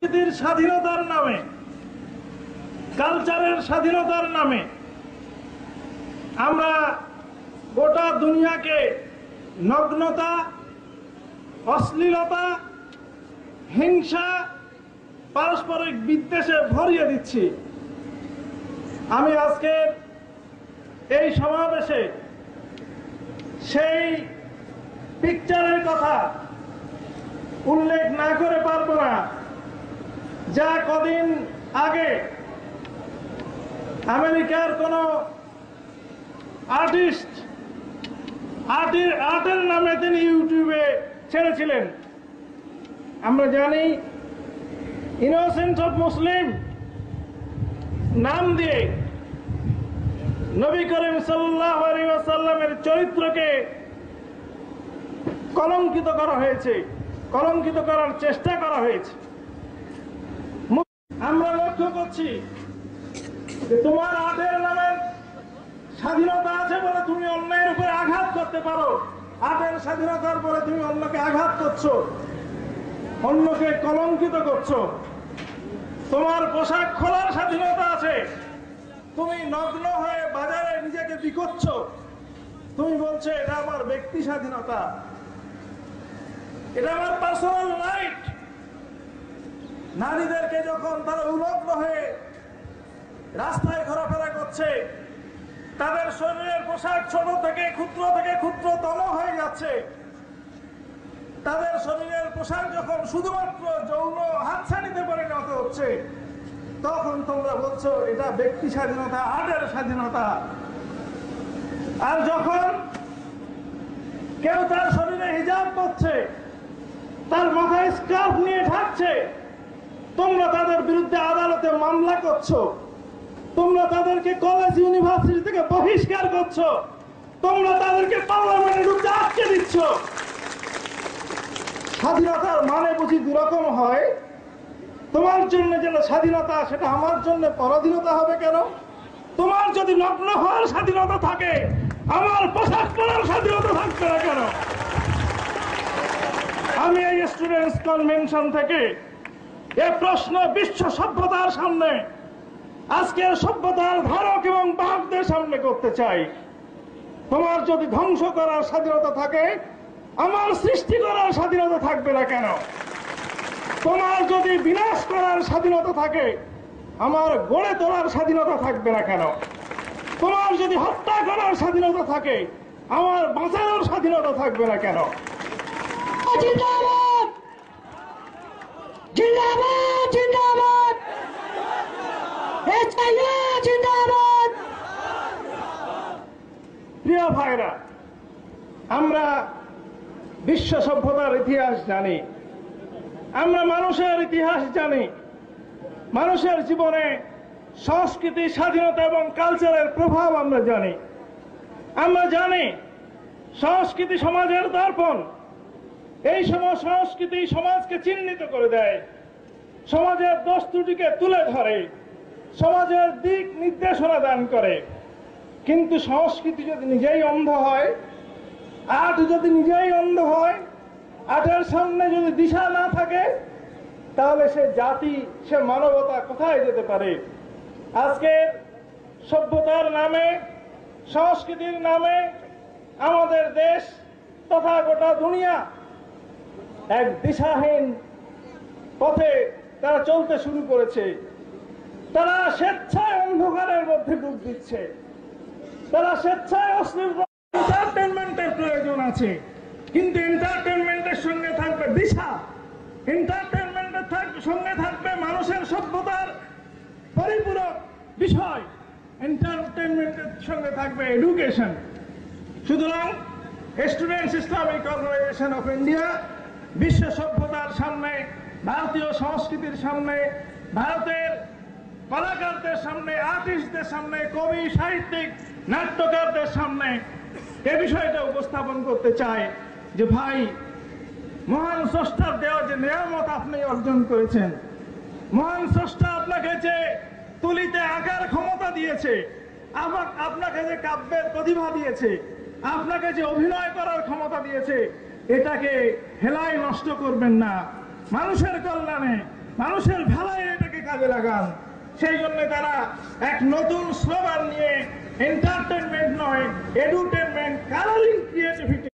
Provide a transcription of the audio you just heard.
স্বাধীনতার নামে, কালচারের স্বাধীনতার নামে আমরা গোটা দুনিয়াকে নগ্নতা, অশ্লীলতা, হিংসা, পারস্পরিক বিদ্বেষে ভরিয়ে দিচ্ছি। আমি আজকের এই সমাবেশে সেই পিকচারের কথা উল্লেখ না করে পারবো না, যা কদিন আগে আমেরিকার কোন আর্টের নামে তিনি ইউটিউবে ছেড়েছিলেন। আমরা জানি ইনোসেন্স অফ মুসলিম নাম দিয়ে নবী করিম সাল্লাল্লাহু আলাইহি ওয়াসাল্লামের চরিত্রকে কলঙ্কিত করা হয়েছে, কলঙ্কিত করার চেষ্টা করা হয়েছে। আমরা লক্ষ্য করছি যে তোমার আর্টের নামে স্বাধীনতা আছে বলে তুমি অন্যের উপরে আঘাত করতে পারো, আর্টের স্বাধীনতার পরে তুমি অন্যকে আঘাত করছো, অন্যকে কলঙ্কিত করছো। তোমার পোশাক খোলার স্বাধীনতা আছে, তুমি নগ্ন হয়ে বাজারে নিজেকে বিকোচ্ছ, তুমি বলছো এটা আমার ব্যক্তি স্বাধীনতা, এটা আমার পার্সোনাল রাইট। নারীদেরকে যখন তারা উলগ্ন হয়ে রাস্তায় ঘোরাফেরা করছে, তাদের শরীরের পোশাক ছোট থেকে ক্ষুদ্রতম হয়ে যাচ্ছে, তাদের শরীরের পোশাক যখন শুধুমাত্র যৌন হাতছানিতে পরিণত হচ্ছে, তখন তোমরা বলছো এটা ব্যক্তি স্বাধীনতা, আর্টের স্বাধীনতা। আর যখন কেউ তার শরীরে হিজাব করছে, তার মাথায় স্কার্ফ নিয়ে ঢাকছে, তোমরা তাদের বিরুদ্ধে আদালতে মামলা করছো, তোমরা তাদেরকে কলেজ ইউনিভার্সিটি থেকে বহিষ্কার করছো, তোমরা তাদেরকে পার্লামেন্টে ঢুকতে আটকে দিচ্ছ। স্বাধীনতার মানে বুঝি দুরকম হয়? তোমার জন্য যেন স্বাধীনতা, সেটা আমার জন্য পরাধীনতা হবে কেন? তোমার যদি নগ্ন হওয়ার স্বাধীনতা থাকে, আমার পোশাক পরার স্বাধীনতা থাকবে না কেন? আমি এই স্টুডেন্টস কনভেনশন থেকে এ প্রশ্ন বিশ্ব সভ্যতার সামনে, আজকের সভ্যতার ধারক এবং বাহকদের সামনে করতে চাই। তোমার যদি ধ্বংস করার স্বাধীনতা থাকে, আমার সৃষ্টি করার স্বাধীনতা থাকবে না কেন? তোমার যদি বিনাশ করার স্বাধীনতা থাকে, আমার গড়ে তোলার স্বাধীনতা থাকবে না কেন? তোমার যদি হত্যা করার স্বাধীনতা থাকে, আমার বাঁচানোর স্বাধীনতা থাকবে না কেন? জিন্দাবাদ জিন্দাবাদ জিন্দাবাদ জিন্দাবাদ। প্রিয় ভাইরা, আমরা বিশ্ব সভ্যতার ইতিহাস জানি, আমরা মানুষের ইতিহাস জানি, মানুষের জীবনে সংস্কৃতি, স্বাধীনতা এবং কালচারের প্রভাব আমরা জানি। আমরা জানি সংস্কৃতি সমাজের দর্পণ। এই সময় সংস্কৃতি সমাজকে চিহ্নিত করে দেয়, সমাজের দোষ ত্রুটিকে তুলে ধরে, সমাজের দিক নির্দেশনা দান করে। কিন্তু সংস্কৃতি যদি নিজেই অন্ধ হয়, আর্ট যদি নিজেই অন্ধ হয়, আর্টের সামনে যদি দিশা না থাকে, তাহলে সে জাতি, সে মানবতা কোথায় যেতে পারে? আজকে সভ্যতার নামে, সংস্কৃতির নামে আমাদের দেশ তথা গোটা দুনিয়া এক দিশাহীন পথে তারা চলতে শুরু করেছে। তারা স্বেচ্ছায় অন্ধকারের মধ্যে ডুব দিচ্ছে, তারা স্বেচ্ছায় অশ্লীল এন্টারটেনমেন্টের প্রয়োজন আছে, কিন্তু এন্টারটেনমেন্টের সঙ্গে থাকবে দিশা, এন্টারটেনমেন্টের সঙ্গে থাকবে মানুষের সভ্যতার পরিপূরক বিষয়, এন্টারটেনমেন্টের সঙ্গে থাকবে এডুকেশন। সুতরাং students Islamic organisation of India বিশ্ব সভ্যতার সামনে, ভারতীয় সংস্কৃতির সামনে, ভারতের কলাকারদের সামনে, আর্টিস্টদের সামনে, কবি, সাহিত্যিক, নাট্যকারদের সামনে এ বিষয়টা উপস্থাপন করতে চায় যে ভাই, মহান স্রষ্টার দেওয়া যে নিয়ামত আপনি অর্জন করেছেন, মহান স্রষ্টা আপনাকে যে তুলিতে আঁকার ক্ষমতা দিয়েছে, আপনাকে যে কাব্যের প্রতিভা দিয়েছে, আপনাকে যে অভিনয় করার ক্ষমতা দিয়েছে, এটাকে হেলায় নষ্ট করবেন না। মানুষের কল্যাণে, মানুষের ভালাই এটাকে কাজে লাগান। সেই জন্য তারা এক নতুন স্লোগান নিয়ে এন্টারটেনমেন্ট নয়, এডুটেনমেন্ট, কালারিং ক্রিয়েটিভিটি